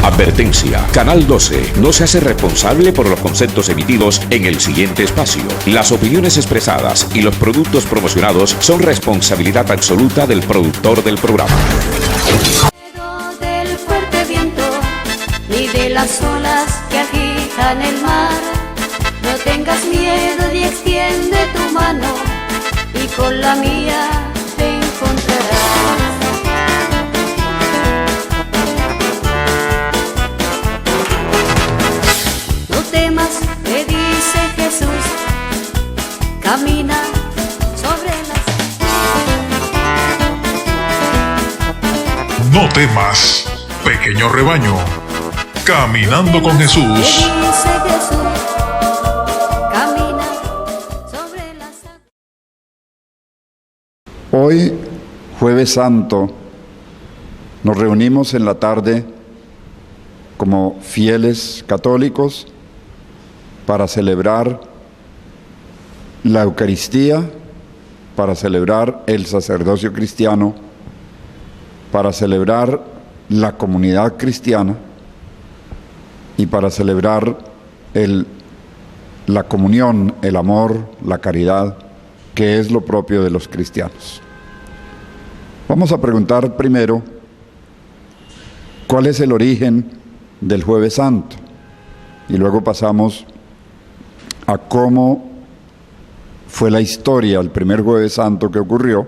Advertencia. Canal 12 no se hace responsable por los conceptos emitidos en el siguiente espacio. Las opiniones expresadas y los productos promocionados son responsabilidad absoluta del productor del programa. Del fuerte viento ni de las olas que agitan el mar. No tengas miedo y extiende tu mano y con la mía te encontrarás. No temas, te dice Jesús, camina sobre las... No temas, pequeño rebaño, caminando con Jesús. Te dice Jesús, camina sobre las... Hoy, Jueves Santo, nos reunimos en la tarde como fieles católicos para celebrar la Eucaristía, para celebrar el sacerdocio cristiano, para celebrar la comunidad cristiana y para celebrar la comunión, el amor, la caridad, que es lo propio de los cristianos. Vamos a preguntar primero, ¿cuál es el origen del Jueves Santo? Y luego pasamos a cómo fue la historia, el primer Jueves Santo que ocurrió,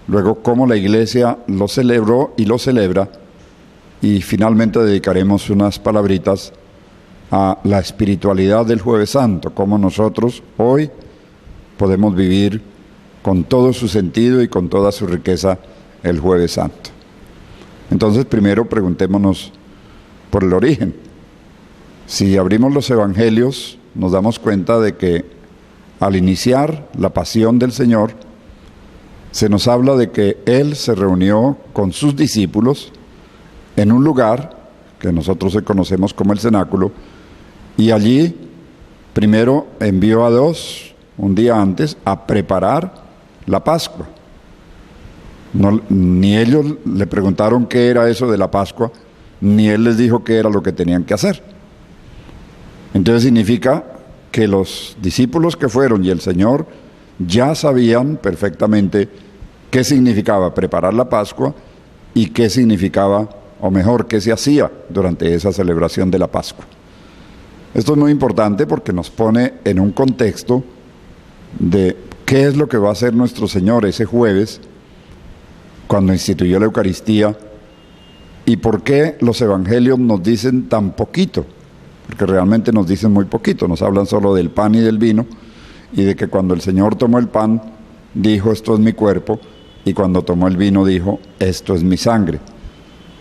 luego cómo la Iglesia lo celebró y lo celebra, y finalmente dedicaremos unas palabritas a la espiritualidad del Jueves Santo, cómo nosotros hoy podemos vivir con todo su sentido y con toda su riqueza el Jueves Santo. Entonces, primero preguntémonos por el origen. Si abrimos los evangelios, nos damos cuenta de que al iniciar la pasión del Señor, se nos habla de que Él se reunió con sus discípulos en un lugar que nosotros conocemos como el cenáculo, y allí primero envió a dos, un día antes, a preparar la Pascua. Ni ellos le preguntaron qué era eso de la Pascua, ni Él les dijo qué era lo que tenían que hacer. Entonces significa que los discípulos que fueron y el Señor ya sabían perfectamente qué significaba preparar la Pascua y qué significaba, o mejor, qué se hacía durante esa celebración de la Pascua. Esto es muy importante porque nos pone en un contexto de qué es lo que va a hacer nuestro Señor ese jueves cuando instituyó la Eucaristía y por qué los evangelios nos dicen tan poquito, porque realmente nos dicen muy poquito, nos hablan solo del pan y del vino, y de que cuando el Señor tomó el pan, dijo, esto es mi cuerpo, y cuando tomó el vino, dijo, esto es mi sangre.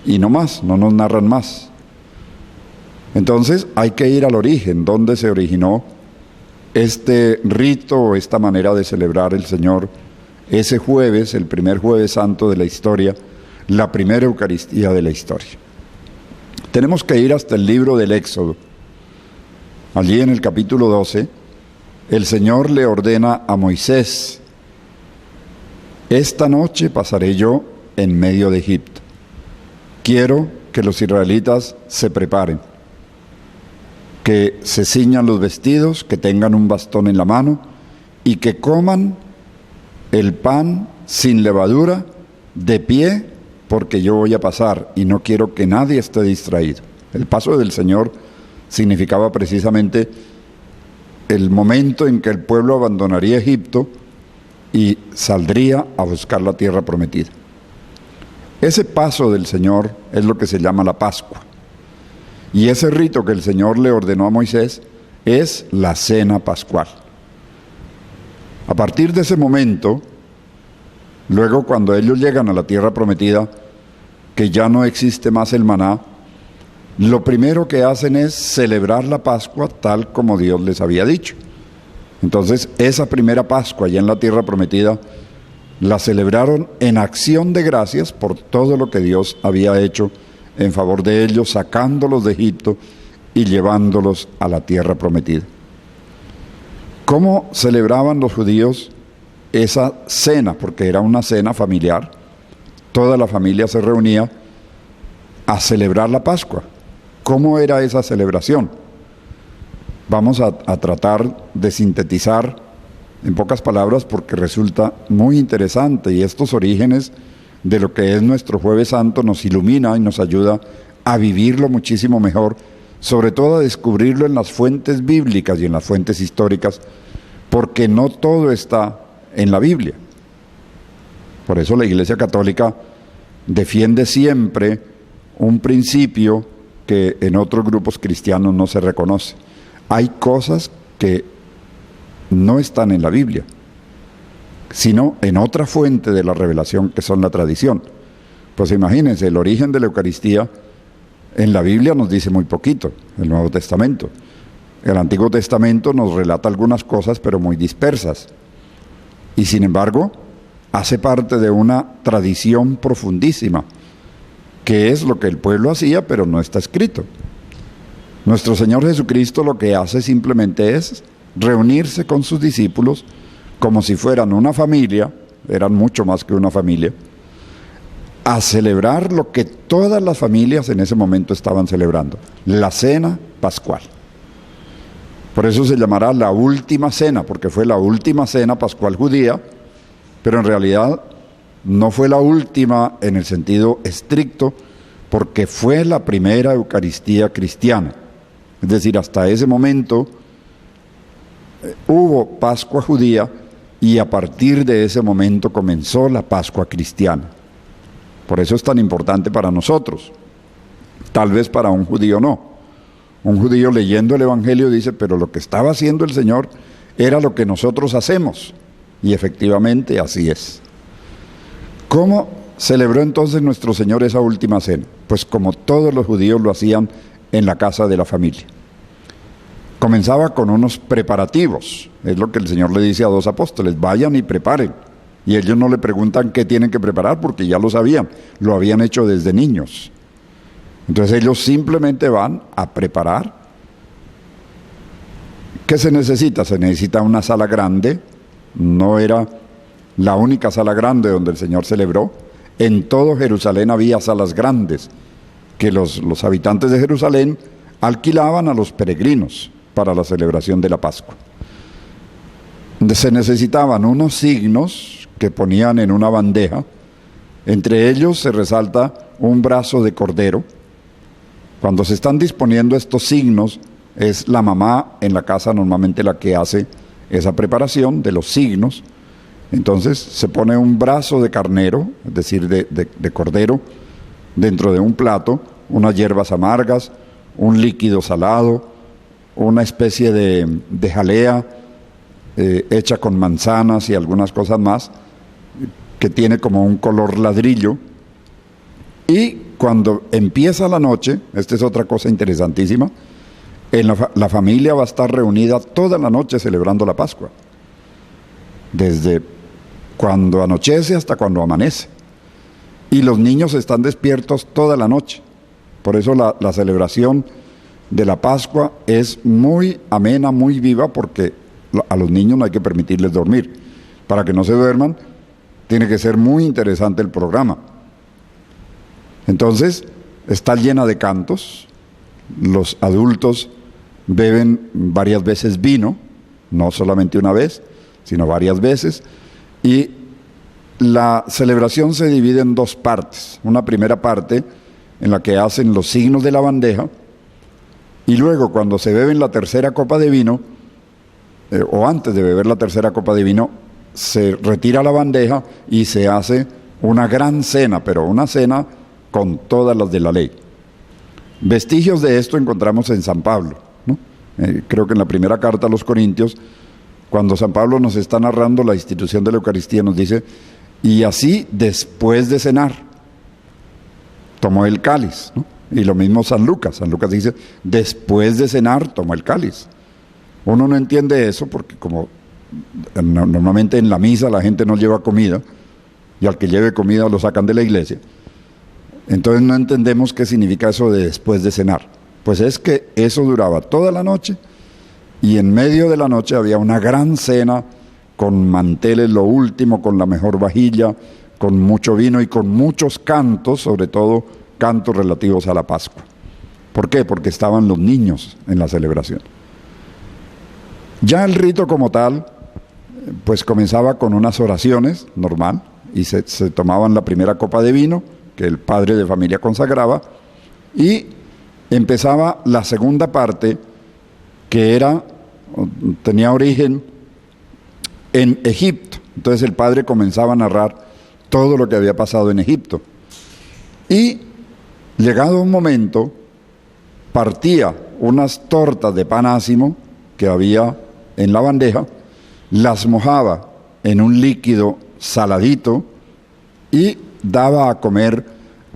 Y no más, no nos narran más. Entonces hay que ir al origen, ¿dónde se originó este rito o esta manera de celebrar el Señor ese jueves, el primer Jueves Santo de la historia, la primera Eucaristía de la historia? Tenemos que ir hasta el libro del Éxodo. Allí en el capítulo 12, el Señor le ordena a Moisés, esta noche pasaré yo en medio de Egipto. Quiero que los israelitas se preparen, que se ciñan los vestidos, que tengan un bastón en la mano y que coman el pan sin levadura de pie, porque yo voy a pasar y no quiero que nadie esté distraído. El paso del Señor significaba precisamente el momento en que el pueblo abandonaría Egipto y saldría a buscar la tierra prometida. Ese paso del Señor es lo que se llama la Pascua. Y ese rito que el Señor le ordenó a Moisés es la cena pascual. A partir de ese momento, luego cuando ellos llegan a la tierra prometida, que ya no existe más el maná, lo primero que hacen es celebrar la Pascua tal como Dios les había dicho. Entonces, esa primera Pascua allá en la tierra prometida, la celebraron en acción de gracias por todo lo que Dios había hecho en favor de ellos, sacándolos de Egipto y llevándolos a la tierra prometida. ¿Cómo celebraban los judíos esa cena? Porque era una cena familiar. Toda la familia se reunía a celebrar la Pascua. ¿cómo era esa celebración? Vamos a tratar de sintetizar en pocas palabras porque resulta muy interesante, y estos orígenes de lo que es nuestro Jueves Santo nos ilumina y nos ayuda a vivirlo muchísimo mejor, sobre todo a descubrirlo en las fuentes bíblicas y en las fuentes históricas, porque no todo está en la Biblia. Por eso la Iglesia Católica defiende siempre un principio que en otros grupos cristianos no se reconoce. Hay cosas que no están en la Biblia, sino en otra fuente de la revelación, que son la tradición. Pues imagínense, el origen de la Eucaristía en la Biblia nos dice muy poquito, el Nuevo Testamento. El Antiguo Testamento nos relata algunas cosas, pero muy dispersas. Y sin embargo, hace parte de una tradición profundísima, que es lo que el pueblo hacía, pero no está escrito. Nuestro Señor Jesucristo lo que hace simplemente es reunirse con sus discípulos como si fueran una familia, eran mucho más que una familia, a celebrar lo que todas las familias en ese momento estaban celebrando, la cena pascual. Por eso se llamará la última cena, porque fue la última cena pascual judía, pero en realidad no fue la última en el sentido estricto, porque fue la primera Eucaristía cristiana. Es decir, hasta ese momento hubo Pascua judía y a partir de ese momento comenzó la Pascua cristiana. Por eso es tan importante para nosotros. Tal vez para un judío no. Un judío leyendo el Evangelio dice, pero lo que estaba haciendo el Señor era lo que nosotros hacemos. Y efectivamente así es. ¿Cómo celebró entonces nuestro Señor esa última cena? Pues como todos los judíos lo hacían en la casa de la familia. Comenzaba con unos preparativos, es lo que el Señor le dice a dos apóstoles, vayan y preparen. Y ellos no le preguntan qué tienen que preparar porque ya lo sabían, lo habían hecho desde niños. Entonces ellos simplemente van a preparar. ¿Qué se necesita? Se necesita una sala grande, no era la única sala grande donde el Señor celebró. En todo Jerusalén había salas grandes que los habitantes de Jerusalén alquilaban a los peregrinos para la celebración de la Pascua. Se necesitaban unos signos que ponían en una bandeja. Entre ellos se resalta un brazo de cordero. Cuando se están disponiendo estos signos, es la mamá en la casa normalmente la que hace esa preparación de los signos. Entonces se pone un brazo de carnero, es decir, de cordero, dentro de un plato, unas hierbas amargas, un líquido salado, una especie de jalea hecha con manzanas y algunas cosas más, que tiene como un color ladrillo. Y cuando empieza la noche, esta es otra cosa interesantísima, la familia va a estar reunida toda la noche celebrando la Pascua, desde cuando anochece hasta cuando amanece. Y los niños están despiertos toda la noche. Por eso la celebración de la Pascua es muy amena, muy viva, porque a los niños no hay que permitirles dormir. Para que no se duerman, tiene que ser muy interesante el programa. Entonces, está llena de cantos. Los adultos beben varias veces vino, no solamente una vez, sino varias veces. Y la celebración se divide en dos partes. Una primera parte en la que hacen los signos de la bandeja, y luego cuando se beben la tercera copa de vino, o antes de beber la tercera copa de vino, se retira la bandeja y se hace una gran cena, pero una cena con todas las de la ley. Vestigios de esto encontramos en San Pablo, ¿no? Creo que en la primera carta a los Corintios, cuando San Pablo nos está narrando la institución de la Eucaristía, nos dice, y así después de cenar, tomó el cáliz, ¿no? Y lo mismo San Lucas dice, después de cenar, tomó el cáliz. Uno no entiende eso porque como normalmente en la misa la gente no lleva comida, y al que lleve comida lo sacan de la iglesia, entonces no entendemos qué significa eso de después de cenar. Pues es que eso duraba toda la noche, y en medio de la noche había una gran cena con manteles, lo último, con la mejor vajilla, con mucho vino y con muchos cantos, sobre todo cantos relativos a la Pascua. ¿Por qué? Porque estaban los niños en la celebración. Ya el rito como tal, pues comenzaba con unas oraciones, normal, y se tomaban la primera copa de vino, que el padre de familia consagraba, y empezaba la segunda parte, que tenía origen en Egipto. Entonces el padre comenzaba a narrar todo lo que había pasado en Egipto. Y llegado un momento, partía unas tortas de pan ácimo que había en la bandeja, las mojaba en un líquido saladito y daba a comer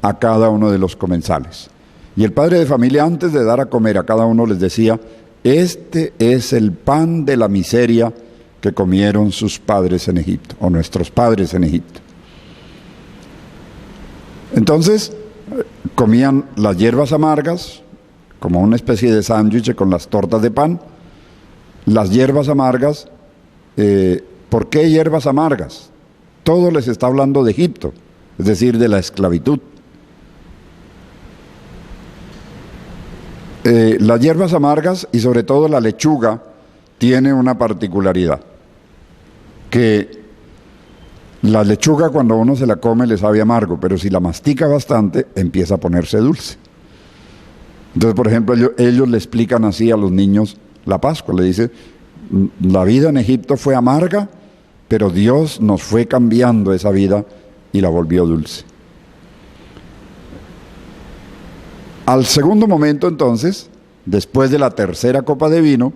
a cada uno de los comensales. Y el padre de familia, antes de dar a comer a cada uno, les decía: este es el pan de la miseria que comieron sus padres en Egipto, o nuestros padres en Egipto. Entonces, comían las hierbas amargas, como una especie de sándwich con las tortas de pan. Las hierbas amargas, ¿por qué hierbas amargas? Todo les está hablando de Egipto, es decir, de la esclavitud. Las hierbas amargas y sobre todo la lechuga tiene una particularidad, que la lechuga cuando uno se la come le sabe amargo, pero si la mastica bastante empieza a ponerse dulce. Entonces, por ejemplo, ellos le explican así a los niños la Pascua, le dice: la vida en Egipto fue amarga, pero Dios nos fue cambiando esa vida y la volvió dulce. Al segundo momento, entonces, después de la tercera copa de vino,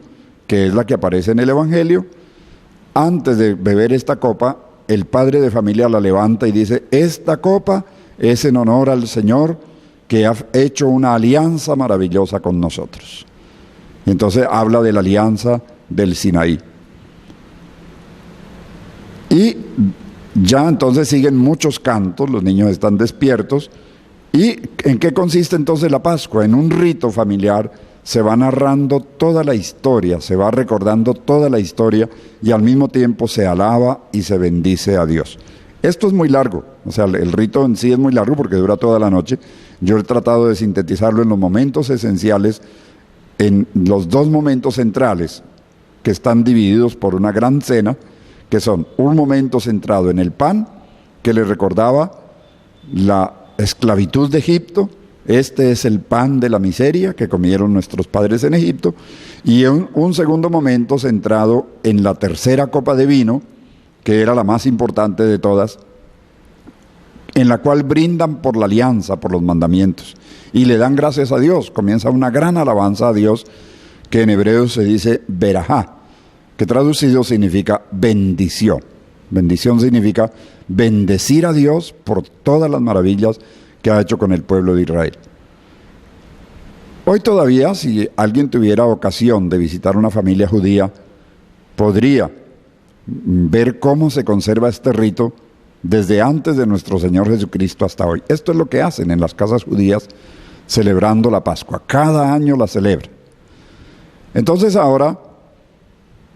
que es la que aparece en el Evangelio, antes de beber esta copa, el padre de familia la levanta y dice: esta copa es en honor al Señor, que ha hecho una alianza maravillosa con nosotros. Y entonces habla de la alianza del Sinaí. Y ya entonces siguen muchos cantos, los niños están despiertos. ¿Y en qué consiste entonces la Pascua? En un rito familiar se va narrando toda la historia, se va recordando toda la historia y al mismo tiempo se alaba y se bendice a Dios. Esto es muy largo, o sea, el rito en sí es muy largo porque dura toda la noche. Yo he tratado de sintetizarlo en los momentos esenciales, en los dos momentos centrales que están divididos por una gran cena, que son un momento centrado en el pan, que le recordaba la esclavitud de Egipto. Este es el pan de la miseria que comieron nuestros padres en Egipto, y un segundo momento centrado en la tercera copa de vino, que era la más importante de todas, en la cual brindan por la alianza, por los mandamientos, y le dan gracias a Dios. Comienza una gran alabanza a Dios, que en hebreo se dice berajá, que traducido significa bendición. Bendición significa bendecir a Dios por todas las maravillas que ha hecho con el pueblo de Israel. Hoy todavía, si alguien tuviera ocasión de visitar una familia judía, podría ver cómo se conserva este rito desde antes de nuestro Señor Jesucristo hasta hoy. Esto es lo que hacen en las casas judías celebrando la Pascua. Cada año la celebran. Entonces ahora,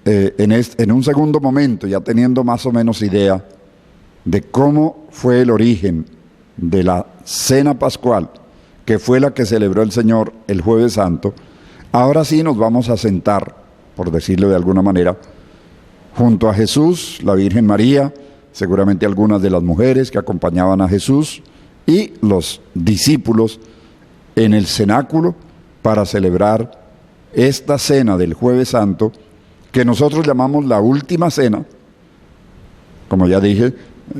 en un segundo momento, ya teniendo más o menos idea de cómo fue el origen de la cena pascual, que fue la que celebró el Señor el Jueves Santo, ahora sí nos vamos a sentar, por decirlo de alguna manera, junto a Jesús, la Virgen María, seguramente algunas de las mujeres que acompañaban a Jesús y los discípulos en el cenáculo para celebrar esta cena del Jueves Santo, que nosotros llamamos la última cena. Como ya dije,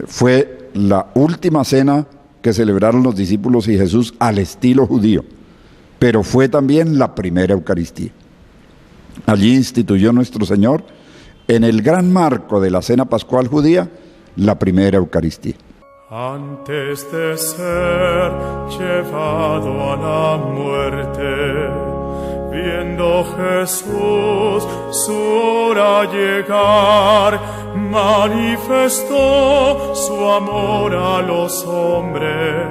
fue la última cena que celebraron los discípulos y Jesús al estilo judío, pero fue también la primera Eucaristía. Allí instituyó nuestro Señor, en el gran marco de la cena pascual judía, la primera Eucaristía. Antes de ser llevado a la muerte, viendo Jesús su hora llegar, manifestó su amor a los hombres,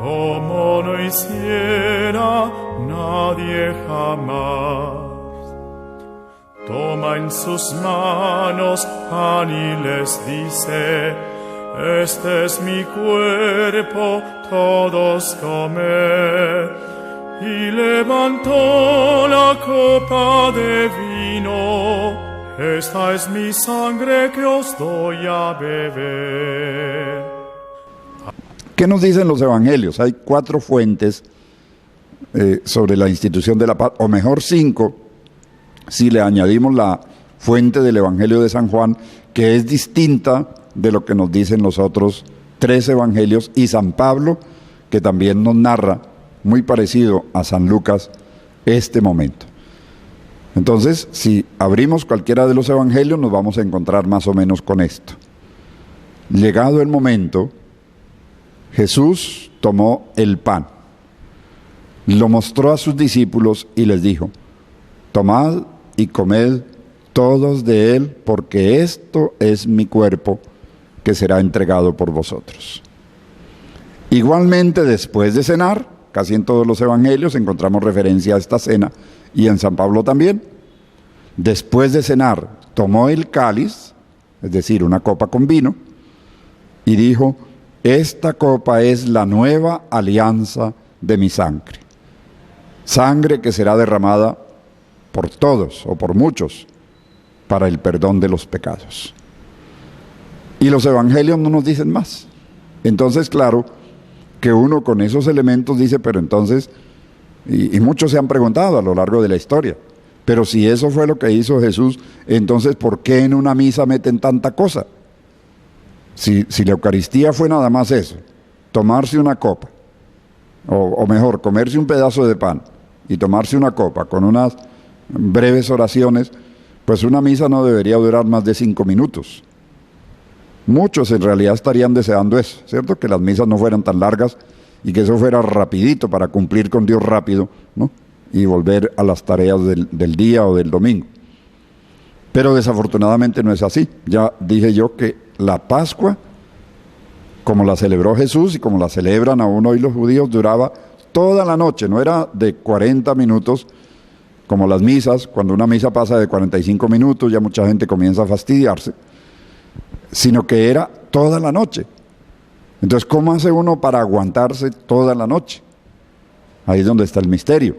como no hiciera nadie jamás. Toma en sus manos pan y les dice: este es mi cuerpo, todos comed. y levantó la copa de vino. Esta es mi sangre que os doy a beber. ¿Qué nos dicen los evangelios? Hay 4 fuentes sobre la institución de la paz, o mejor 5, si le añadimos la fuente del Evangelio de San Juan, que es distinta de lo que nos dicen los otros 3 evangelios, y San Pablo, que también nos narra, muy parecido a San Lucas, este momento. Entonces, si abrimos cualquiera de los evangelios, nos vamos a encontrar más o menos con esto. Llegado el momento, Jesús tomó el pan, lo mostró a sus discípulos y les dijo: tomad y comed todos de él, porque esto es mi cuerpo que será entregado por vosotros. Igualmente, después de cenar, casi en todos los evangelios encontramos referencia a esta cena, y en San Pablo también. Después de cenar, tomó el cáliz, es decir, una copa con vino, y dijo: esta copa es la nueva alianza de mi sangre. Sangre que será derramada por todos o por muchos para el perdón de los pecados. Y los evangelios no nos dicen más. Entonces, claro, que uno con esos elementos dice, pero entonces, y muchos se han preguntado a lo largo de la historia, pero si eso fue lo que hizo Jesús, entonces ¿por qué en una misa meten tanta cosa? Si la Eucaristía fue nada más eso, tomarse una copa, o mejor, comerse un pedazo de pan y tomarse una copa con unas breves oraciones, pues una misa no debería durar más de 5 minutos. Muchos en realidad estarían deseando eso, ¿cierto? Que las misas no fueran tan largas y que eso fuera rapidito para cumplir con Dios rápido, ¿no? Y volver a las tareas del día o del domingo. Pero desafortunadamente no es así. Ya dije yo que la Pascua, como la celebró Jesús y como la celebran aún hoy los judíos, duraba toda la noche, no era de 40 minutos como las misas. Cuando una misa pasa de 45 minutos ya mucha gente comienza a fastidiarse, sino que era toda la noche. Entonces, ¿cómo hace uno para aguantarse toda la noche? Ahí es donde está el misterio.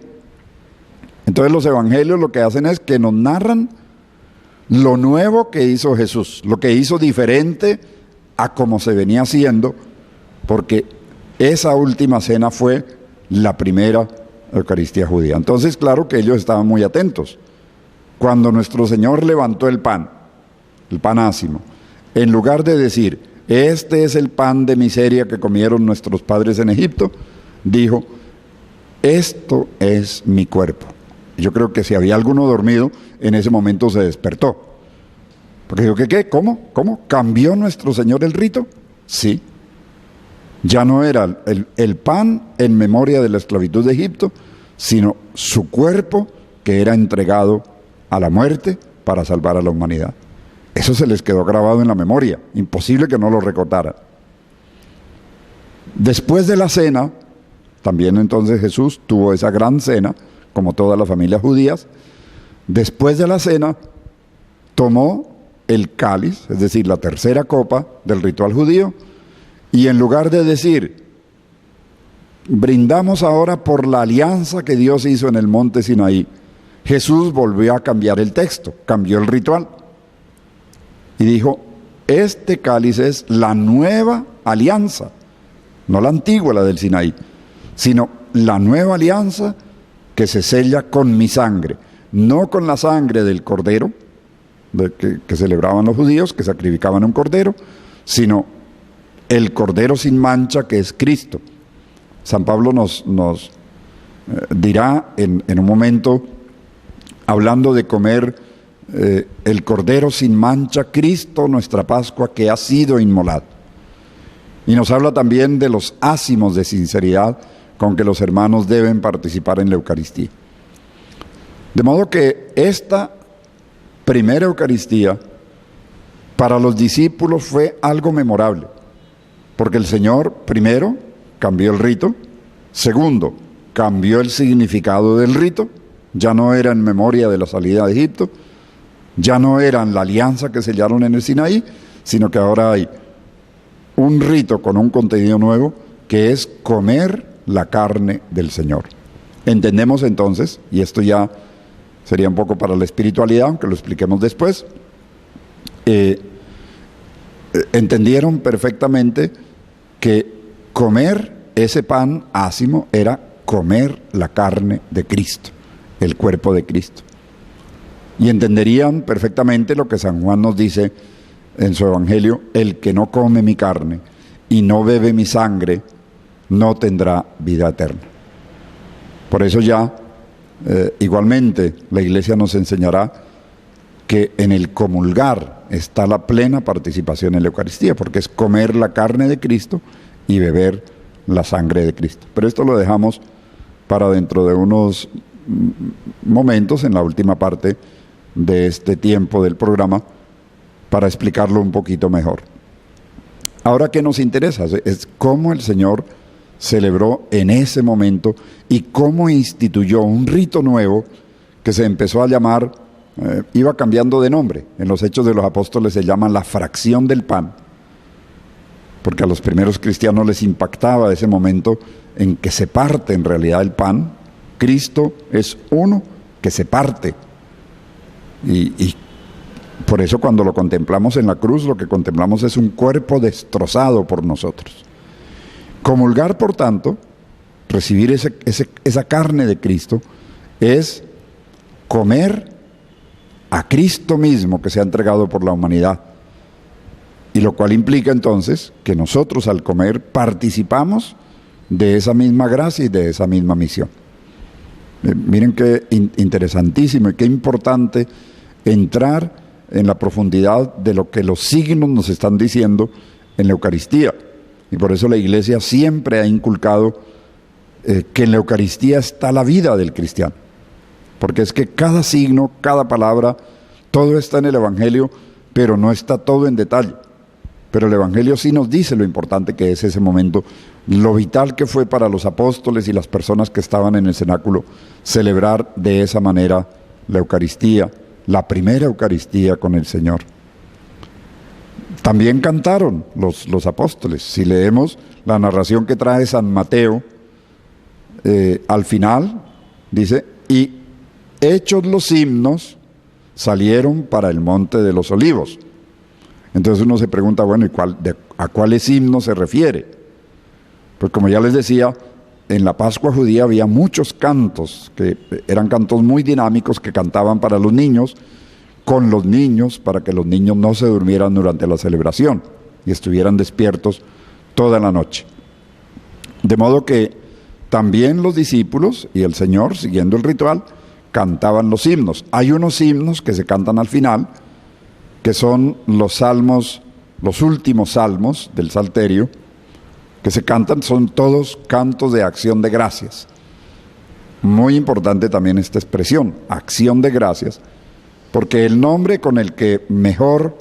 Entonces los evangelios lo que hacen es que nos narran lo nuevo que hizo Jesús, lo que hizo diferente a como se venía haciendo, porque esa última cena fue la primera Eucaristía judía. Entonces, claro que ellos estaban muy atentos. Cuando nuestro Señor levantó el pan ácimo, en lugar de decir: este es el pan de miseria que comieron nuestros padres en Egipto, dijo: esto es mi cuerpo. Yo creo que si había alguno dormido, en ese momento se despertó. Porque digo, ¿qué? ¿Cómo? ¿Cambió nuestro Señor el rito? Sí. Ya no era el pan en memoria de la esclavitud de Egipto, sino su cuerpo que era entregado a la muerte para salvar a la humanidad. Eso se les quedó grabado en la memoria, imposible que no lo recordaran. Después de la cena, también entonces Jesús tuvo esa gran cena, como todas las familias judías. Después de la cena, tomó el cáliz, es decir, la tercera copa del ritual judío, y en lugar de decir: brindamos ahora por la alianza que Dios hizo en el monte Sinaí, Jesús volvió a cambiar el texto, cambió el ritual, y dijo: este cáliz es la nueva alianza, no la antigua, la del Sinaí, sino la nueva alianza que se sella con mi sangre, no con la sangre del cordero que celebraban los judíos, que sacrificaban un cordero, sino el cordero sin mancha que es Cristo. San Pablo nos dirá en un momento, hablando de comer el cordero sin mancha, Cristo, nuestra Pascua, que ha sido inmolado. Y nos habla también de los ácimos de sinceridad con que los hermanos deben participar en la Eucaristía. De modo que esta primera Eucaristía para los discípulos fue algo memorable, porque el Señor, primero, cambió el rito; segundo, cambió el significado del rito. Ya no era en memoria de la salida de Egipto, ya no era en la alianza que sellaron en el Sinaí, sino que ahora hay un rito con un contenido nuevo, que es comer la carne del Señor. Entendemos entonces, y esto ya sería un poco para la espiritualidad, aunque lo expliquemos después, entendieron perfectamente que comer ese pan ácimo era comer la carne de Cristo, el cuerpo de Cristo. Y entenderían perfectamente lo que San Juan nos dice en su Evangelio: el que no come mi carne y no bebe mi sangre, no tendrá vida eterna. Por eso ya, igualmente, la Iglesia nos enseñará que en el comulgar está la plena participación en la Eucaristía, porque es comer la carne de Cristo y beber la sangre de Cristo. Pero esto lo dejamos para dentro de unos momentos, en la última parte de este tiempo del programa, para explicarlo un poquito mejor. Ahora, ¿qué nos interesa? Es cómo el Señor celebró en ese momento y cómo instituyó un rito nuevo que se empezó a llamar, iba cambiando de nombre. En los Hechos de los Apóstoles se llama la fracción del pan, porque a los primeros cristianos les impactaba ese momento en que se parte en realidad el pan. Cristo es uno que se parte. Y por eso cuando lo contemplamos en la cruz, lo que contemplamos es un cuerpo destrozado por nosotros. Comulgar, por tanto, recibir esa carne de Cristo, es comer a Cristo mismo que se ha entregado por la humanidad. Y lo cual implica entonces que nosotros al comer participamos de esa misma gracia y de esa misma misión. Miren qué interesantísimo y qué importante entrar en la profundidad de lo que los signos nos están diciendo en la Eucaristía. Y por eso la Iglesia siempre ha inculcado que en la Eucaristía está la vida del cristiano. Porque es que cada signo, cada palabra, todo está en el Evangelio, pero no está todo en detalle. Pero el Evangelio sí nos dice lo importante que es ese momento, lo vital que fue para los apóstoles y las personas que estaban en el cenáculo celebrar de esa manera la Eucaristía, la primera Eucaristía con el Señor. También cantaron los apóstoles. Si leemos la narración que trae San Mateo, al final dice: y hechos los himnos, salieron para el monte de los olivos. Entonces uno se pregunta, bueno, ¿y a cuáles himnos se refiere? Pues como ya les decía, en la Pascua judía había muchos cantos, que eran cantos muy dinámicos que cantaban para los niños, con los niños, para que los niños no se durmieran durante la celebración y estuvieran despiertos toda la noche. De modo que también los discípulos y el Señor, siguiendo el ritual, cantaban los himnos. Hay unos himnos que se cantan al final, que son los salmos, los últimos salmos del Salterio, que se cantan, son todos cantos de acción de gracias. Muy importante también esta expresión, acción de gracias, porque el nombre con el que mejor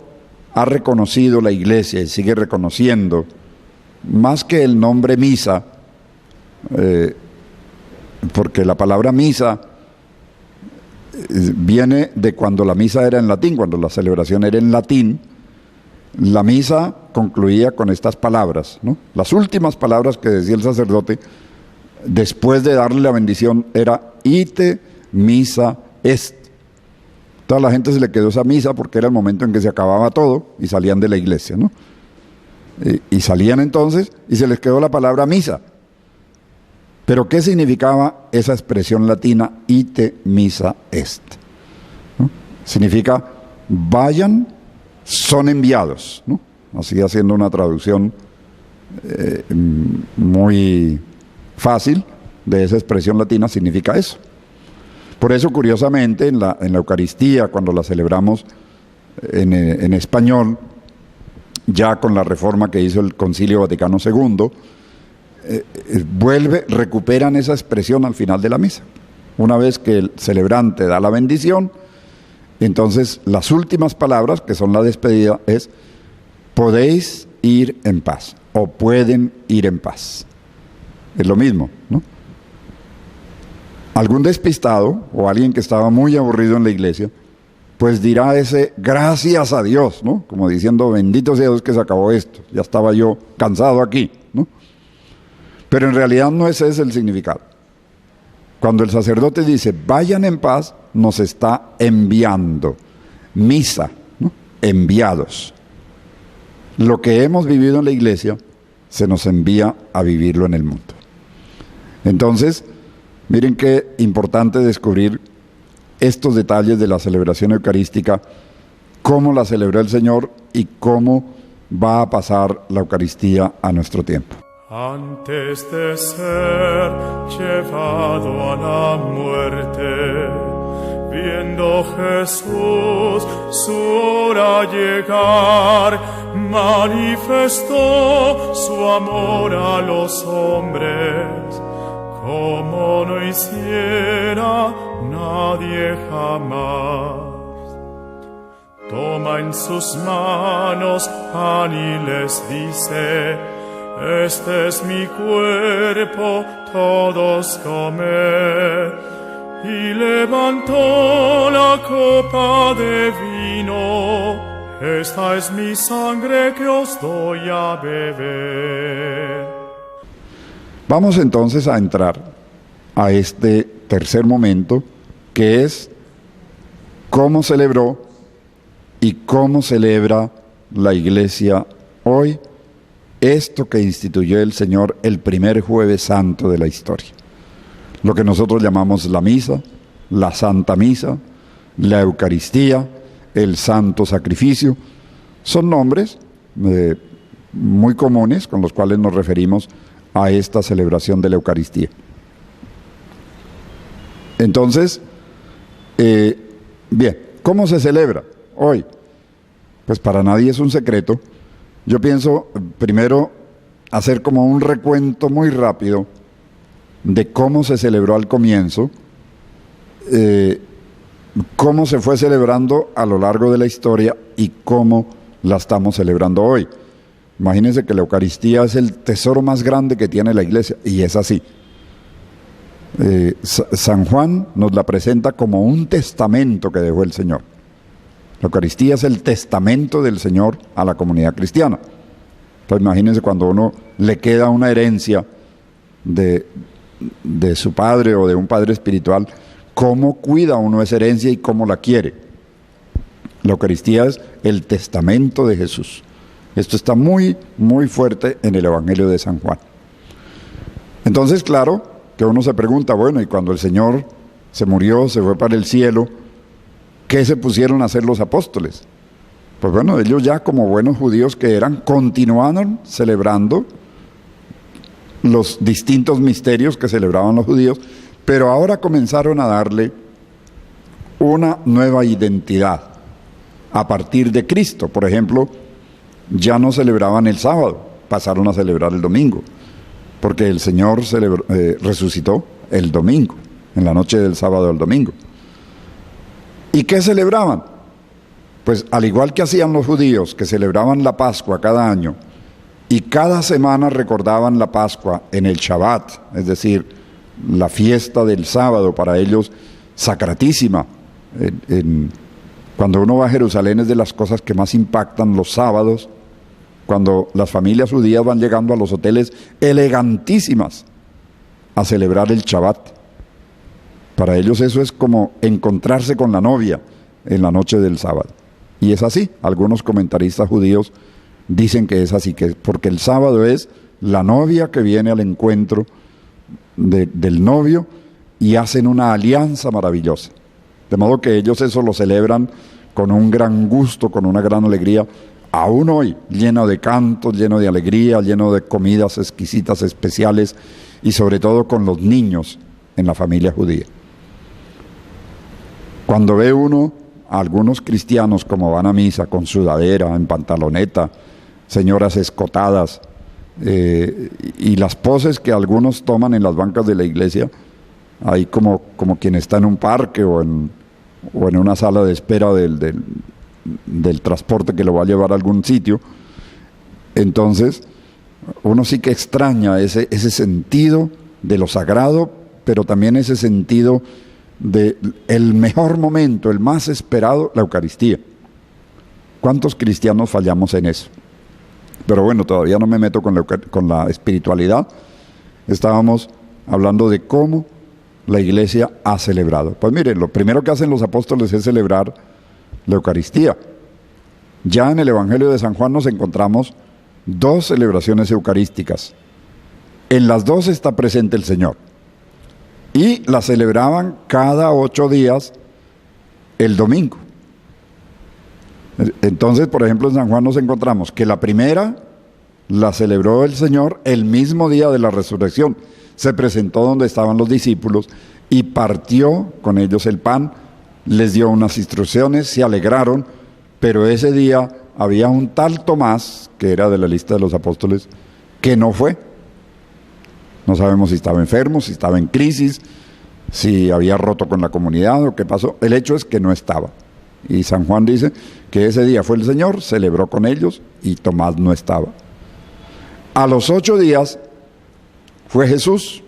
ha reconocido la Iglesia y sigue reconociendo, más que el nombre misa, porque la palabra misa viene de cuando la misa era en latín, cuando la celebración era en latín. La misa concluía con estas palabras, ¿no? Las últimas palabras que decía el sacerdote después de darle la bendición era ite misa est. Toda la gente se le quedó esa misa porque era el momento en que se acababa todo y salían de la iglesia, ¿no? Y salían entonces y se les quedó la palabra misa. Pero ¿qué significaba esa expresión latina ite misa est? ¿No? Significa vayan, son enviados, ¿no? Así, haciendo una traducción muy fácil de esa expresión latina, significa eso. Por eso, curiosamente, en la Eucaristía, cuando la celebramos en español, ya con la reforma que hizo el Concilio Vaticano II, recuperan esa expresión al final de la misa. Una vez que el celebrante da la bendición, entonces las últimas palabras, que son la despedida, es: podéis ir en paz, o pueden ir en paz. Es lo mismo, ¿no? Algún despistado, o alguien que estaba muy aburrido en la iglesia, pues dirá ese gracias a Dios, ¿no? Como diciendo, bendito sea Dios que se acabó esto, ya estaba yo cansado aquí, ¿no? Pero en realidad no ese es el significado. Cuando el sacerdote dice, vayan en paz, nos está enviando. Misa, ¿no? Enviados. Lo que hemos vivido en la iglesia se nos envía a vivirlo en el mundo. Entonces, miren qué importante descubrir estos detalles de la celebración eucarística, cómo la celebró el Señor y cómo va a pasar la Eucaristía a nuestro tiempo. Antes de ser llevado a la muerte, viendo Jesús su hora llegar, manifestó su amor a los hombres, como no hiciera nadie jamás. Toma en sus manos pan y les dice, este es mi cuerpo, todos comed. Y levantó la copa de vino, esta es mi sangre que os doy a beber. Vamos entonces a entrar a este tercer momento, que es cómo celebró y cómo celebra la Iglesia hoy esto que instituyó el Señor el primer Jueves Santo de la historia. Lo que nosotros llamamos la misa, la Santa Misa, la Eucaristía, el Santo Sacrificio, son nombres muy comunes con los cuales nos referimos a esta celebración de la Eucaristía. Entonces, bien, ¿cómo se celebra hoy? Pues para nadie es un secreto. Yo pienso primero hacer como un recuento muy rápido de cómo se celebró al comienzo, cómo se fue celebrando a lo largo de la historia y cómo la estamos celebrando hoy. Imagínense que la Eucaristía es el tesoro más grande que tiene la Iglesia, y es así. San Juan nos la presenta como un testamento que dejó el Señor. La Eucaristía es el testamento del Señor a la comunidad cristiana. Entonces imagínense cuando uno le queda una herencia de su padre o de un padre espiritual, cómo cuida uno esa herencia y cómo la quiere. La Eucaristía es el testamento de Jesús. Esto está muy, muy fuerte en el Evangelio de San Juan. Entonces, claro, que uno se pregunta, bueno, y cuando el Señor se murió, se fue para el cielo, ¿qué se pusieron a hacer los apóstoles? Pues bueno, ellos ya como buenos judíos que eran, continuaron celebrando los distintos misterios que celebraban los judíos, pero ahora comenzaron a darle una nueva identidad a partir de Cristo. Por ejemplo, ya no celebraban el sábado, pasaron a celebrar el domingo, porque el Señor resucitó el domingo, en la noche del sábado al domingo. ¿Y qué celebraban? Pues al igual que hacían los judíos, que celebraban la Pascua cada año, y cada semana recordaban la Pascua en el Shabbat, es decir, la fiesta del sábado, para ellos sacratísima. Cuando uno va a Jerusalén es de las cosas que más impactan los sábados, cuando las familias judías van llegando a los hoteles elegantísimas a celebrar el Shabbat. Para ellos eso es como encontrarse con la novia en la noche del sábado. Y es así. Algunos comentaristas judíos dicen que es así, que porque el sábado es la novia que viene al encuentro del novio y hacen una alianza maravillosa. De modo que ellos eso lo celebran con un gran gusto, con una gran alegría, aún hoy, lleno de cantos, lleno de alegría, lleno de comidas exquisitas, especiales, y sobre todo con los niños en la familia judía. Cuando ve uno a algunos cristianos como van a misa con sudadera, en pantaloneta, señoras escotadas, y las poses que algunos toman en las bancas de la iglesia, ahí como quien está en un parque o en una sala de espera del transporte que lo va a llevar a algún sitio, entonces uno sí que extraña ese sentido de lo sagrado, pero también ese sentido de el mejor momento, el más esperado, la Eucaristía. ¿Cuántos cristianos fallamos en eso? Pero bueno, todavía no me meto con la espiritualidad. Estábamos hablando de cómo la iglesia ha celebrado? Pues miren, lo primero que hacen los apóstoles es celebrar la Eucaristía. Ya en el Evangelio de San Juan nos encontramos 2 celebraciones eucarísticas. En las 2 está presente el Señor. Y la celebraban cada 8 días el domingo. Entonces, por ejemplo, en San Juan nos encontramos que la primera la celebró el Señor el mismo día de la resurrección. Se presentó donde estaban los discípulos y partió con ellos el pan, les dio unas instrucciones, se alegraron, pero ese día había un tal Tomás, que era de la lista de los apóstoles, que no fue. No sabemos si estaba enfermo, si estaba en crisis, si había roto con la comunidad o qué pasó. El hecho es que no estaba. Y San Juan dice que ese día fue el Señor, celebró con ellos y Tomás no estaba. A los 8 días fue Jesús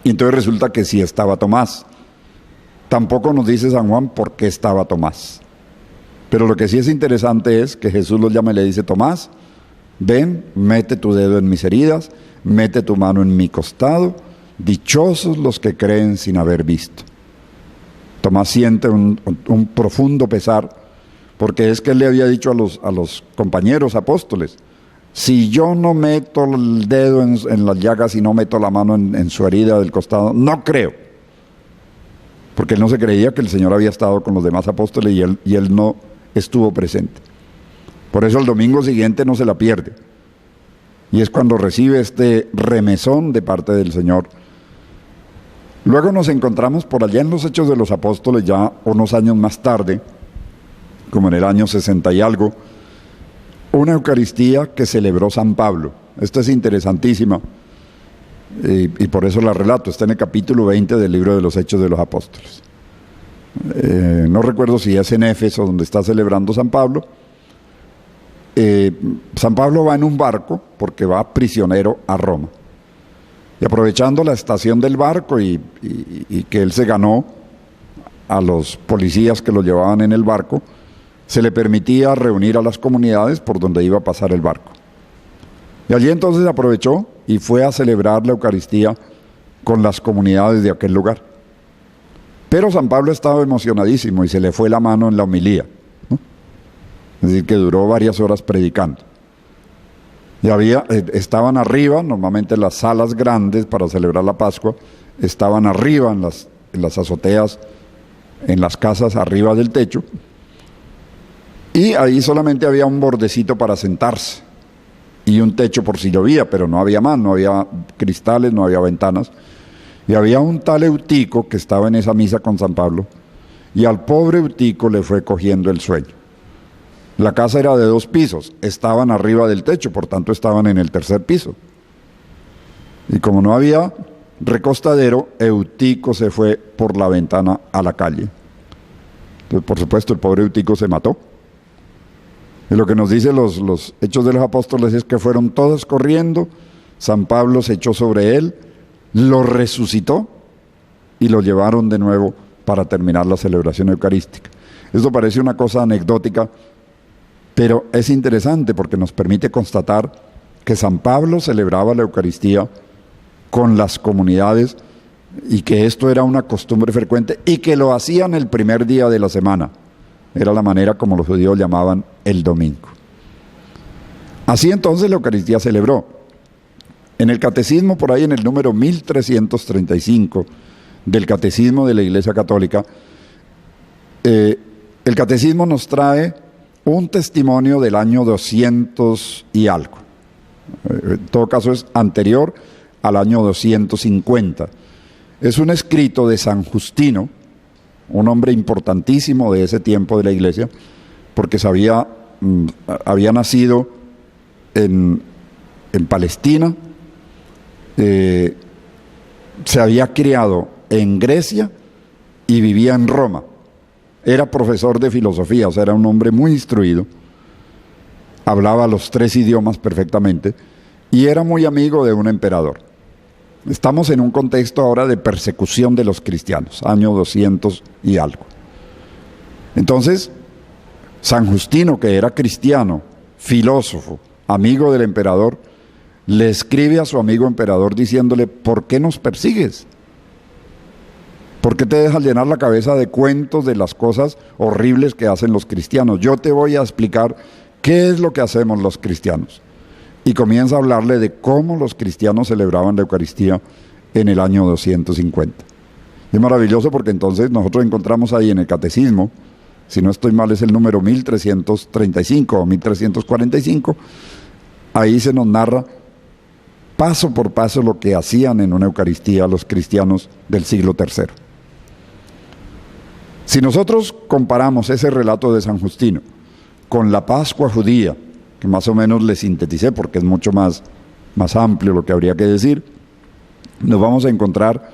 y entonces resulta que sí estaba Tomás. Tampoco nos dice San Juan por qué estaba Tomás. Pero lo que sí es interesante es que Jesús lo llama y le dice: Tomás, ven, mete tu dedo en mis heridas, mete tu mano en mi costado, dichosos los que creen sin haber visto. Tomás siente un profundo pesar, porque es que él le había dicho a los compañeros apóstoles: si yo no meto el dedo en las llagas y no meto la mano en su herida del costado, no creo. Porque él no se creía que el Señor había estado con los demás apóstoles y él no estuvo presente. Por eso el domingo siguiente no se la pierde. Y es cuando recibe este remesón de parte del Señor. Luego nos encontramos por allá en los Hechos de los Apóstoles, ya unos años más tarde, como en el año 60 y algo, una Eucaristía que celebró San Pablo. Esta es interesantísima y por eso la relato. Está en el capítulo 20 del libro de los Hechos de los Apóstoles. No recuerdo si es en Éfeso donde está celebrando San Pablo. San Pablo va en un barco porque va prisionero a Roma. Y aprovechando la estación del barco y que él se ganó a los policías que lo llevaban en el barco, se le permitía reunir a las comunidades por donde iba a pasar el barco. Y allí entonces aprovechó y fue a celebrar la Eucaristía con las comunidades de aquel lugar. Pero San Pablo estaba emocionadísimo y se le fue la mano en la homilía, ¿no? Es decir, que duró varias horas predicando. Y estaban arriba, normalmente las salas grandes para celebrar la Pascua, estaban arriba en las azoteas, en las casas arriba del techo, y ahí solamente había un bordecito para sentarse y un techo por si llovía, pero no había más, no había cristales, no había ventanas. Y había un tal Eutico que estaba en esa misa con San Pablo, y al pobre Eutico le fue cogiendo el sueño. La casa era de 2 pisos, estaban arriba del techo, por tanto estaban en el 3er piso. Y como no había recostadero, Eutico se fue por la ventana a la calle. Entonces, por supuesto, el pobre Eutico se mató. Y lo que nos dicen los Hechos de los Apóstoles es que fueron todos corriendo, San Pablo se echó sobre él, lo resucitó y lo llevaron de nuevo para terminar la celebración eucarística. Esto parece una cosa anecdótica, pero es interesante porque nos permite constatar que San Pablo celebraba la Eucaristía con las comunidades y que esto era una costumbre frecuente y que lo hacían el primer día de la semana. Era la manera como los judíos llamaban el domingo. Así entonces la Eucaristía celebró. En el Catecismo, por ahí en el número 1335 del Catecismo de la Iglesia Católica, el Catecismo nos trae un testimonio del año 200 y algo. En todo caso es anterior al año 250. Es un escrito de San Justino, un hombre importantísimo de ese tiempo de la Iglesia, porque había nacido en Palestina, se había criado en Grecia y vivía en Roma. Era profesor de filosofía, o sea, era un hombre muy instruido, hablaba los 3 idiomas perfectamente y era muy amigo de un emperador. Estamos en un contexto ahora de persecución de los cristianos, año 200 y algo. Entonces, San Justino, que era cristiano, filósofo, amigo del emperador, le escribe a su amigo emperador diciéndole: ¿por qué nos persigues? ¿Por qué te dejas llenar la cabeza de cuentos de las cosas horribles que hacen los cristianos? Yo te voy a explicar qué es lo que hacemos los cristianos. Y comienza a hablarle de cómo los cristianos celebraban la Eucaristía en el año 250. Es maravilloso porque entonces nosotros encontramos ahí en el Catecismo, si no estoy mal es el número 1335 o 1345, ahí se nos narra paso por paso lo que hacían en una Eucaristía los cristianos del siglo III. Si nosotros comparamos ese relato de San Justino con la Pascua judía, que más o menos le sinteticé porque es mucho más amplio lo que habría que decir, nos vamos a encontrar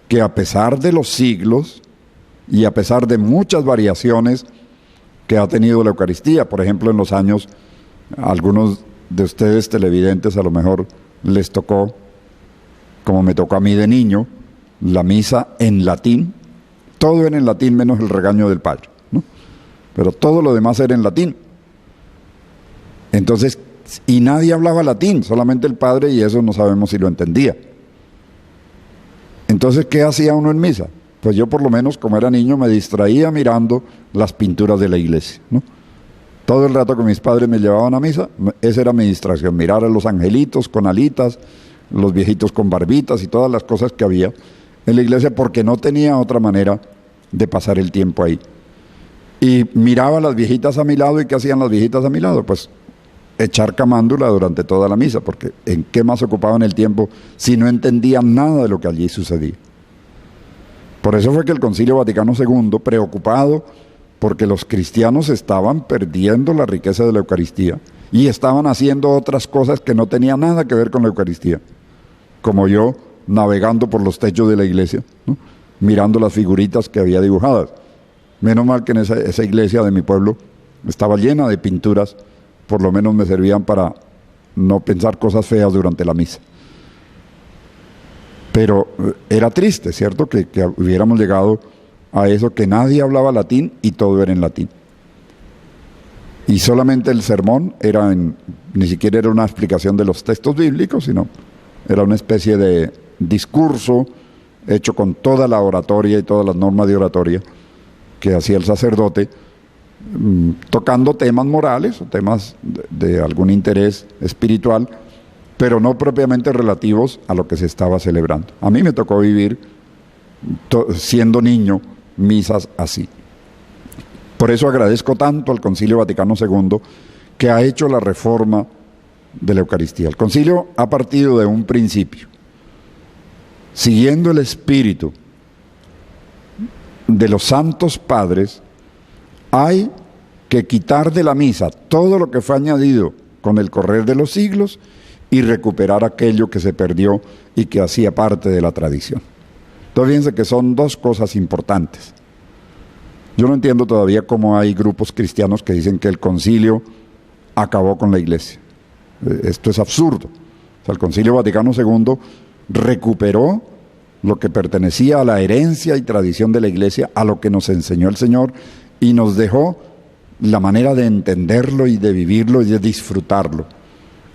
que a pesar de los siglos y a pesar de muchas variaciones que ha tenido la Eucaristía, por ejemplo en los años, a algunos de ustedes televidentes a lo mejor les tocó, como me tocó a mí de niño, la misa en latín. Todo era en latín menos el regaño del padre, ¿no? Pero todo lo demás era en latín. Entonces, y nadie hablaba latín, solamente el padre, y eso no sabemos si lo entendía. Entonces, ¿qué hacía uno en misa? Pues yo por lo menos, como era niño, me distraía mirando las pinturas de la iglesia, ¿no? Todo el rato que mis padres me llevaban a misa, esa era mi distracción, mirar a los angelitos con alitas, los viejitos con barbitas y todas las cosas que había en la iglesia, porque no tenía otra manera de pasar el tiempo ahí. Y miraba a las viejitas a mi lado, ¿y qué hacían las viejitas a mi lado? Pues echar camándula durante toda la misa, porque ¿en qué más ocupaban el tiempo si no entendían nada de lo que allí sucedía? Por eso fue que el Concilio Vaticano II, preocupado porque los cristianos estaban perdiendo la riqueza de la Eucaristía y estaban haciendo otras cosas que no tenían nada que ver con la Eucaristía, como yo navegando por los techos de la iglesia, ¿no? Mirando las figuritas que había dibujadas. Menos mal que en esa iglesia de mi pueblo estaba llena de pinturas, por lo menos me servían para no pensar cosas feas durante la misa. Pero era triste, ¿cierto?, que hubiéramos llegado a eso, que nadie hablaba latín y todo era en latín. Y solamente el sermón ni siquiera era una explicación de los textos bíblicos, sino era una especie de discurso hecho con toda la oratoria y todas las normas de oratoria que hacía el sacerdote, tocando temas morales o temas de algún interés espiritual, pero no propiamente relativos a lo que se estaba celebrando. A mí me tocó vivir, siendo niño, misas así. Por eso agradezco tanto al Concilio Vaticano II, que ha hecho la reforma de la Eucaristía. El Concilio ha partido de un principio. Siguiendo el espíritu de los santos padres, hay que quitar de la misa todo lo que fue añadido con el correr de los siglos y recuperar aquello que se perdió y que hacía parte de la tradición. Entonces fíjense que son dos cosas importantes. Yo no entiendo todavía cómo hay grupos cristianos que dicen que el concilio acabó con la iglesia. Esto es absurdo. O sea, el Concilio Vaticano II recuperó lo que pertenecía a la herencia y tradición de la iglesia, a lo que nos enseñó el Señor, y nos dejó la manera de entenderlo y de vivirlo y de disfrutarlo.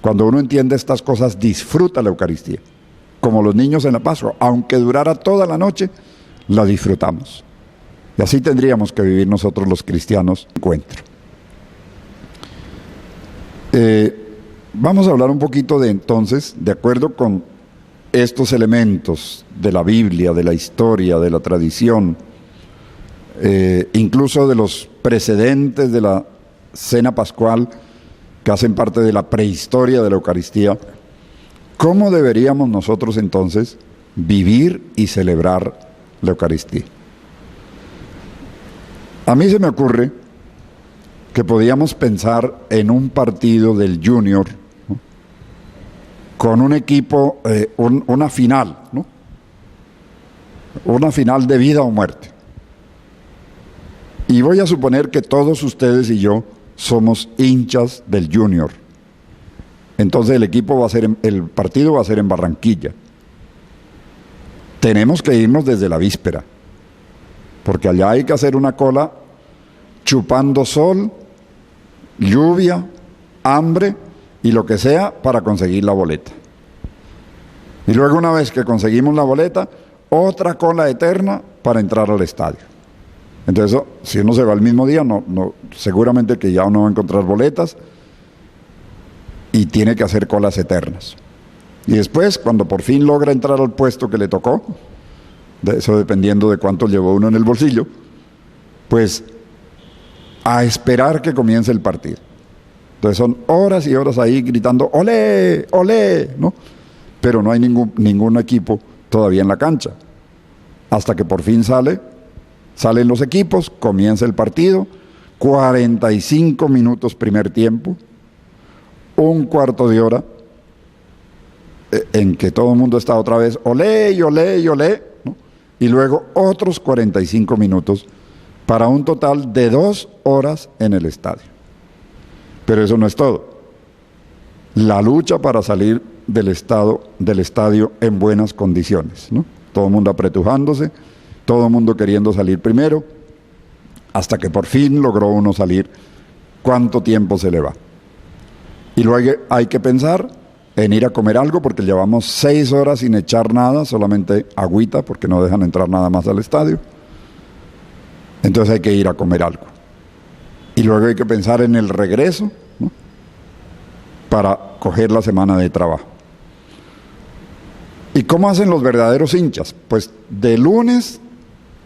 Cuando uno entiende estas cosas, disfruta la Eucaristía. Como los niños en la Pascua, aunque durara toda la noche, la disfrutamos. Y así tendríamos que vivir nosotros los cristianos encuentro. Vamos a hablar un poquito de entonces, de acuerdo con estos elementos de la Biblia, de la historia, de la tradición, incluso de los precedentes de la cena pascual, que hacen parte de la prehistoria de la Eucaristía. ¿Cómo deberíamos nosotros entonces vivir y celebrar la Eucaristía? A mí se me ocurre que podíamos pensar en un partido del Junior, ¿no?, con un equipo, una final, ¿no?, una final de vida o muerte. Y voy a suponer que todos ustedes y yo somos hinchas del Junior. Entonces el partido va a ser en Barranquilla. Tenemos que irnos desde la víspera, porque allá hay que hacer una cola chupando sol, lluvia, hambre y lo que sea para conseguir la boleta. Y luego, una vez que conseguimos la boleta, otra cola eterna para entrar al estadio. Entonces, si uno se va el mismo día, seguramente que ya uno va a encontrar boletas y tiene que hacer colas eternas. Y después, cuando por fin logra entrar al puesto que le tocó, de eso dependiendo de cuánto llevó uno en el bolsillo, pues a esperar que comience el partido. Entonces son horas y horas ahí gritando ¡olé! ¡olé! ¿no? Pero no hay ningún equipo todavía en la cancha. Hasta que por fin salen los equipos, comienza el partido, 45 minutos primer tiempo, un cuarto de hora en que todo el mundo está otra vez olé y olé y olé, ¿no? Y luego otros 45 minutos para un total de 2 horas en el estadio. Pero eso no es todo. La lucha para salir del estadio en buenas condiciones, ¿no? Todo el mundo apretujándose, todo el mundo queriendo salir primero, hasta que por fin logró uno salir. ¿Cuánto tiempo se le va? Y luego hay que pensar en ir a comer algo, porque llevamos 6 horas sin echar nada, solamente agüita, porque no dejan entrar nada más al estadio. Entonces hay que ir a comer algo. Y luego hay que pensar en el regreso, ¿no? Para coger la semana de trabajo. ¿Y cómo hacen los verdaderos hinchas? Pues de lunes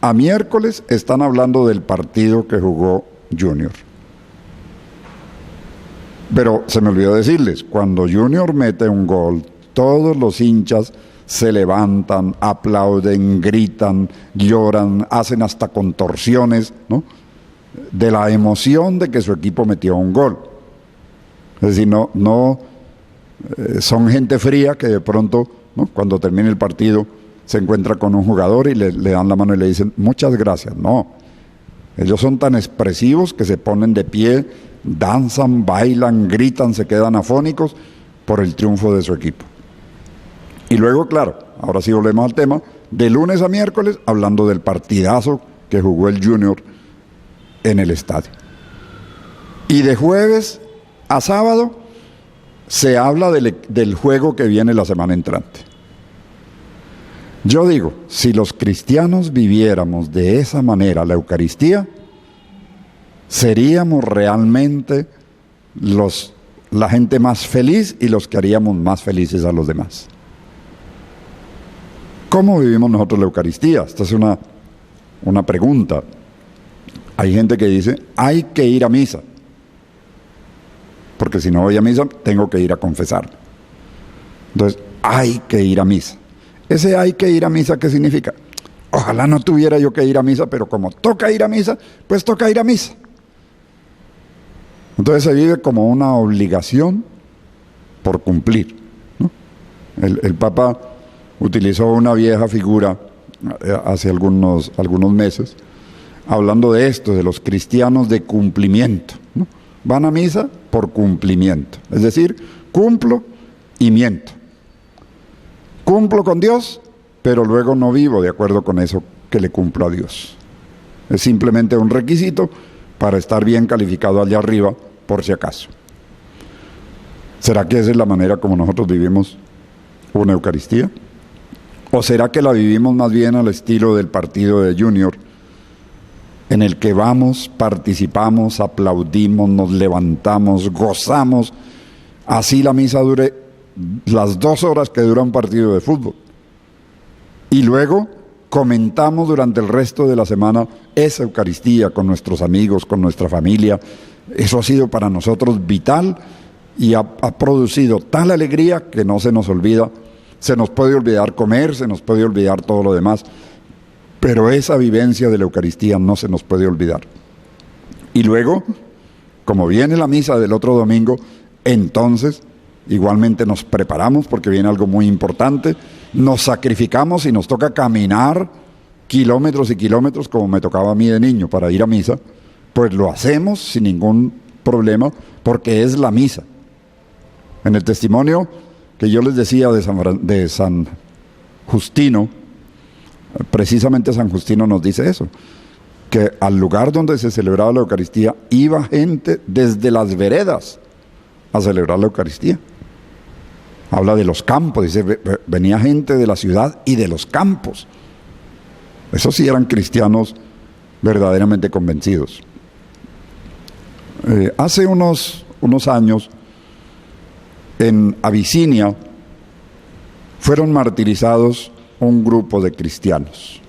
a miércoles están hablando del partido que jugó Junior. Pero se me olvidó decirles, cuando Junior mete un gol, todos los hinchas se levantan, aplauden, gritan, lloran, hacen hasta contorsiones, ¿no? De la emoción de que su equipo metió un gol. Es decir, no son gente fría que de pronto, ¿no? Cuando termine el partido se encuentra con un jugador y le dan la mano y le dicen muchas gracias. No, ellos son tan expresivos que se ponen de pie, danzan, bailan, gritan, se quedan afónicos por el triunfo de su equipo. Y luego, claro, ahora sí volvemos al tema, de lunes a miércoles hablando del partidazo que jugó el Junior en el estadio. Y de jueves a sábado se habla del juego que viene la semana entrante. Yo digo, si los cristianos viviéramos de esa manera la Eucaristía, seríamos realmente la gente más feliz y los que haríamos más felices a los demás. ¿Cómo vivimos nosotros la Eucaristía? Esta es una pregunta. Hay gente que dice, hay que ir a misa, porque si no voy a misa, tengo que ir a confesar. Entonces, hay que ir a misa. Ese hay que ir a misa, ¿qué significa? Ojalá no tuviera yo que ir a misa, pero como toca ir a misa, pues toca ir a misa. Entonces se vive como una obligación por cumplir, ¿no? El Papa utilizó una vieja figura hace algunos meses, hablando de esto, de los cristianos de cumplimiento, ¿no? Van a misa por cumplimiento, es decir, cumplo y miento. Cumplo con Dios, pero luego no vivo de acuerdo con eso que le cumplo a Dios. Es simplemente un requisito para estar bien calificado allá arriba, por si acaso. ¿Será que esa es la manera como nosotros vivimos una Eucaristía? ¿O será que la vivimos más bien al estilo del partido de Junior, en el que vamos, participamos, aplaudimos, nos levantamos, gozamos, así la misa dure las 2 horas que dura un partido de fútbol? Y luego comentamos durante el resto de la semana esa Eucaristía con nuestros amigos, con nuestra familia. Eso ha sido para nosotros vital y ha producido tal alegría que no se nos olvida. Se nos puede olvidar comer, se nos puede olvidar todo lo demás, pero esa vivencia de la Eucaristía no se nos puede olvidar. Y luego, como viene la misa del otro domingo, entonces igualmente nos preparamos porque viene algo muy importante, nos sacrificamos y nos toca caminar kilómetros y kilómetros, como me tocaba a mí de niño para ir a misa, pues lo hacemos sin ningún problema porque es la misa. En el testimonio que yo les decía de San Justino, precisamente San Justino nos dice eso, que al lugar donde se celebraba la Eucaristía iba gente desde las veredas a celebrar la Eucaristía. Habla de los campos, dice, venía gente de la ciudad y de los campos. Esos sí eran cristianos verdaderamente convencidos. Hace unos años, en Abisinia, fueron martirizados un grupo de cristianos.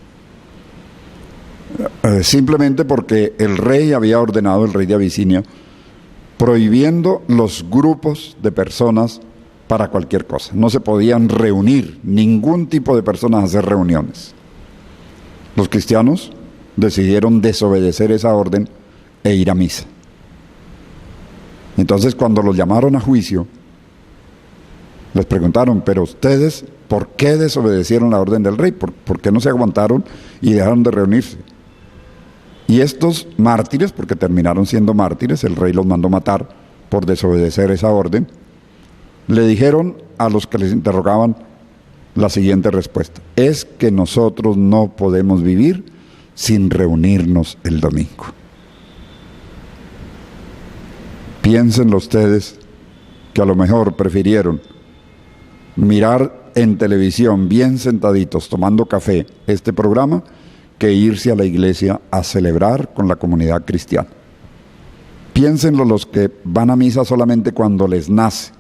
Simplemente porque el rey había ordenado, el rey de Abisinia, prohibiendo los grupos de personas para cualquier cosa. No se podían reunir, ningún tipo de personas a hacer reuniones. Los cristianos decidieron desobedecer esa orden e ir a misa. Entonces, cuando los llamaron a juicio, les preguntaron, pero ustedes, ¿por qué desobedecieron la orden del rey? ¿Por qué no se aguantaron y dejaron de reunirse? Y estos mártires, porque terminaron siendo mártires, el rey los mandó matar por desobedecer esa orden, le dijeron a los que les interrogaban la siguiente respuesta: es que nosotros no podemos vivir sin reunirnos el domingo. Piénsenlo ustedes, que a lo mejor prefirieron mirar en televisión bien sentaditos tomando café este programa que irse a la iglesia a celebrar con la comunidad cristiana. Piénsenlo los que van a misa solamente cuando les nace.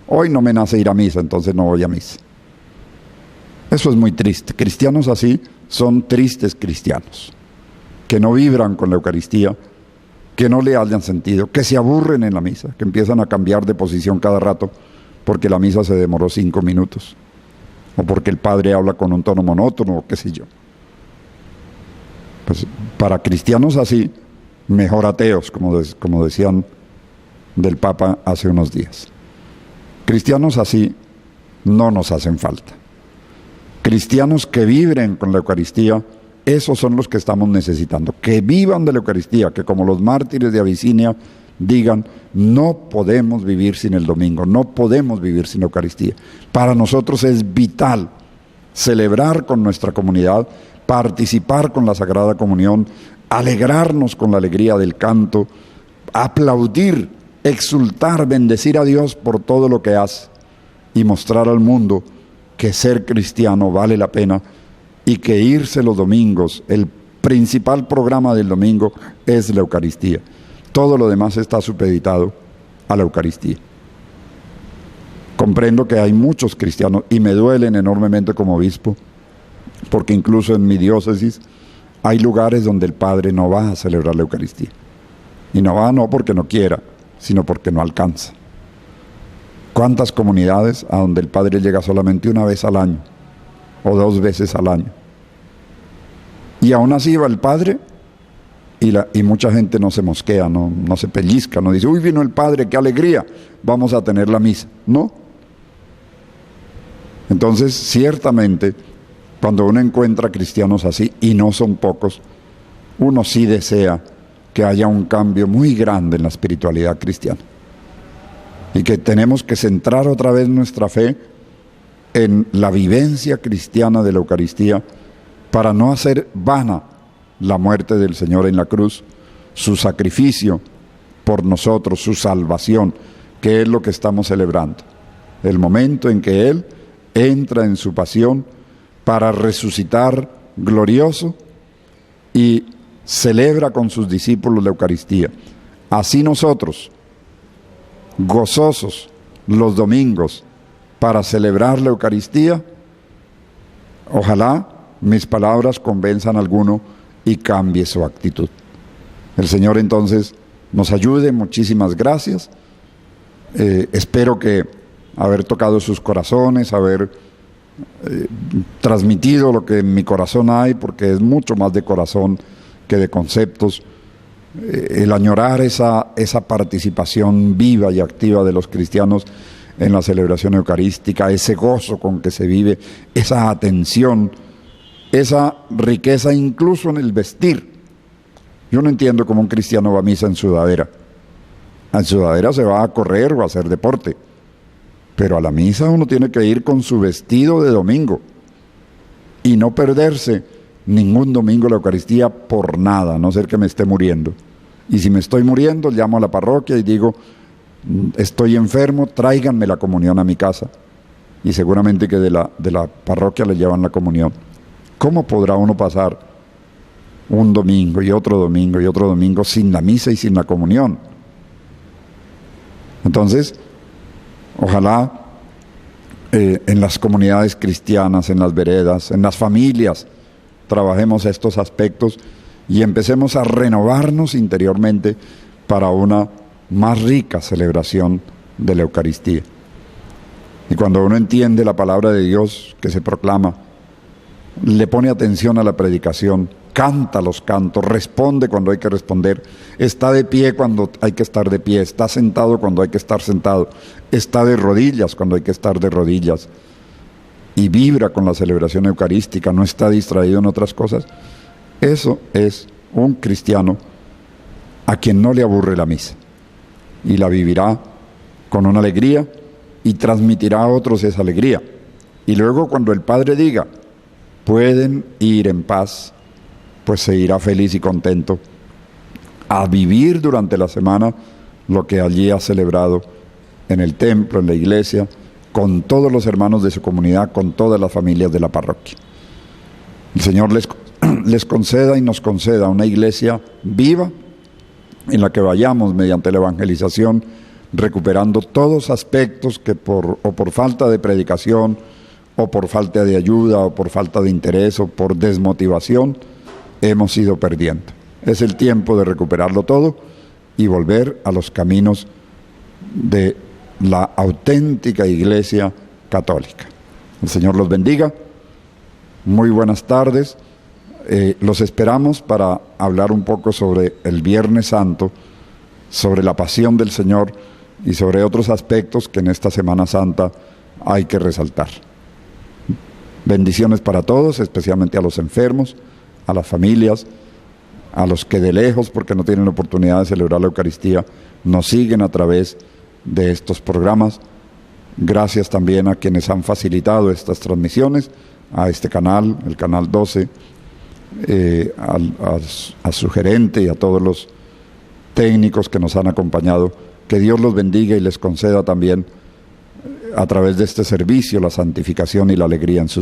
Hoy no me nace ir a misa, entonces no voy a misa. Eso es muy triste. Cristianos así son tristes cristianos, que no vibran con la Eucaristía, que no le hallan sentido, que se aburren en la misa, que empiezan a cambiar de posición cada rato porque la misa se demoró 5 minutos, o porque el padre habla con un tono monótono, o qué sé yo. Pues para cristianos así, mejor ateos, como decían del Papa hace unos días. Cristianos así no nos hacen falta. Cristianos que vibren con la Eucaristía, esos son los que estamos necesitando, que vivan de la Eucaristía, que como los mártires de Abisinia digan, no podemos vivir sin el domingo, no podemos vivir sin la Eucaristía. Para nosotros es vital celebrar con nuestra comunidad, participar con la Sagrada Comunión, alegrarnos con la alegría del canto, aplaudir, exultar, bendecir a Dios por todo lo que hace y mostrar al mundo que ser cristiano vale la pena y que irse los domingos, el principal programa del domingo es la Eucaristía. Todo lo demás está supeditado a la Eucaristía. Comprendo que hay muchos cristianos y me duelen enormemente como obispo, porque incluso en mi diócesis hay lugares donde el padre no va a celebrar la Eucaristía. Y no va no porque no quiera, sino porque no alcanza. ¿Cuántas comunidades a donde el padre llega solamente una vez al año o 2 veces al año? Y aún así va el padre y mucha gente no se mosquea, no se pellizca, no dice, uy, vino el padre, qué alegría, vamos a tener la misa. No. Entonces, ciertamente, cuando uno encuentra cristianos así, y no son pocos, uno sí desea que haya un cambio muy grande en la espiritualidad cristiana. Y que tenemos que centrar otra vez nuestra fe en la vivencia cristiana de la Eucaristía para no hacer vana la muerte del Señor en la cruz, su sacrificio por nosotros, su salvación, que es lo que estamos celebrando. El momento en que Él entra en su pasión para resucitar glorioso y celebra con sus discípulos la Eucaristía. Así nosotros, gozosos los domingos para celebrar la Eucaristía, ojalá mis palabras convenzan a alguno y cambie su actitud. El Señor entonces nos ayude, muchísimas gracias. Espero que haber tocado sus corazones, haber transmitido lo que en mi corazón hay, porque es mucho más de corazón que de conceptos. El añorar esa participación viva y activa de los cristianos en la celebración eucarística, ese gozo con que se vive, esa atención, esa riqueza incluso en el vestir. Yo no entiendo cómo un cristiano va a misa en sudadera. En sudadera se va a correr o a hacer deporte, pero a la misa uno tiene que ir con su vestido de domingo y no perderse ningún domingo la Eucaristía por nada, a no ser que me esté muriendo. Y si me estoy muriendo, llamo a la parroquia y digo, estoy enfermo, tráiganme la comunión a mi casa. Y seguramente que de la parroquia le llevan la comunión. ¿Cómo podrá uno pasar un domingo y otro domingo y otro domingo sin la misa y sin la comunión? Entonces, ojalá en las comunidades cristianas, en las veredas, en las familias, trabajemos estos aspectos y empecemos a renovarnos interiormente para una más rica celebración de la Eucaristía. Y cuando uno entiende la palabra de Dios que se proclama, le pone atención a la predicación, canta los cantos, responde cuando hay que responder, está de pie cuando hay que estar de pie, está sentado cuando hay que estar sentado, está de rodillas cuando hay que estar de rodillas, y vibra con la celebración eucarística, no está distraído en otras cosas. Eso es un cristiano a quien no le aburre la misa, y la vivirá con una alegría y transmitirá a otros esa alegría. Y luego cuando el Padre diga, pueden ir en paz, pues se irá feliz y contento a vivir durante la semana lo que allí ha celebrado en el templo, en la iglesia, con todos los hermanos de su comunidad, con todas las familias de la parroquia. El Señor les conceda y nos conceda una iglesia viva en la que vayamos mediante la evangelización recuperando todos aspectos que por falta de predicación o por falta de ayuda o por falta de interés o por desmotivación hemos ido perdiendo. Es el tiempo de recuperarlo todo y volver a los caminos de la auténtica Iglesia católica. El Señor los bendiga. Muy buenas tardes. Los esperamos para hablar un poco sobre el Viernes Santo, sobre la pasión del Señor y sobre otros aspectos que en esta Semana Santa hay que resaltar. Bendiciones para todos, especialmente a los enfermos, a las familias, a los que de lejos, porque no tienen la oportunidad de celebrar la Eucaristía, nos siguen a través de estos programas. Gracias también a quienes han facilitado estas transmisiones, a este canal, el canal 12, a su gerente y a todos los técnicos que nos han acompañado. Que Dios los bendiga y les conceda también a través de este servicio la santificación y la alegría en sus vidas.